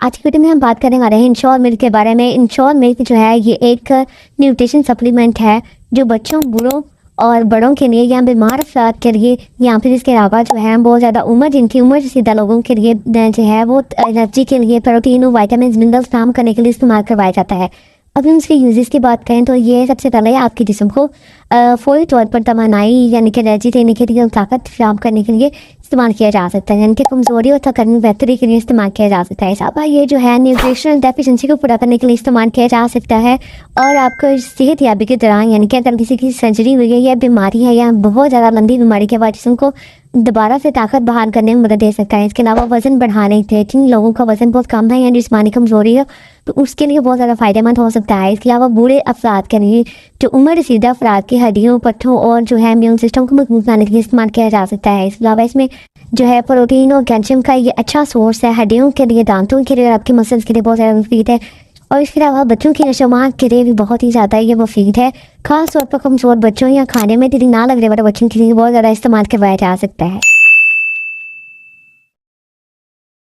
आज की वीडियो में हम बात करने वाले हैं इंश्योर मिल्क के बारे में। इंश्योर मिल्क जो है ये एक न्यूट्रिशन सप्लीमेंट है जो बच्चों, बूढ़ों और बड़ों के लिए या बीमार अफराद के लिए या फिर इसके अलावा जो है बहुत ज़्यादा जिनकी उम्र रसीदा लोगों के लिए जो है वो एनर्जी के लिए, प्रोटीन और वाइटामिन मिनरल्स काम करने के लिए इस्तेमाल करवाया जाता है। अब हम इसके यूजेस की बात करें तो ये सबसे पहले आपके जिस्म को फौरी तौर पर तवानाई यानी कि एनर्जी देने के लिए, ताकत फ्राहम करने के लिए इस्तेमाल किया जा सकता है, यानी कि कमज़ोरी और थकान बेहतरी के लिए इस्तेमाल किया जा सकता है। साहब ये जो है न्यूट्रिशनल डेफिशिएंसी को पूरा करने के लिए इस्तेमाल किया जा सकता है। और आपको सेहत याबी के दौरान, यानी कि अगर किसी की सर्जरी हुई है या बीमारी है या बहुत ज़्यादा लंबी बीमारी के बाद जिसम को दोबारा से ताकत बहाल करने में मदद दे सकता है। इसके अलावा वज़न बढ़ाने थे, जिन लोगों का वज़न बहुत कम है या जिस्मानी कमज़ोरी है तो उसके लिए बहुत ज़्यादा फ़ायदेमंद हो सकता है। इसके अलावा बूढ़े अफराद के लिए, जो उम्र रसीदा अफराद की हड्डियों, पट्ठों और जो है इम्यून सिस्टम को मजबूत बनाने के लिए इस्तेमाल किया जा सकता है। इसके अलावा इसमें जो है प्रोटीन और कैल्शियम का ये अच्छा सोर्स है। हड्डियों के लिए, दांतों के लिए, आपके मसल्स के लिए बहुत ज़्यादा मुफीद है। और इसके अलावा बच्चों की नशोमात के लिए भी बहुत ही ज़्यादा ये मुफीद है। ख़ास तौर पर कमज़ोर बच्चों या खाने में दिल ना लगने वाले बच्चों के लिए बहुत ज़्यादा इस्तेमाल करवाया जा सकता है।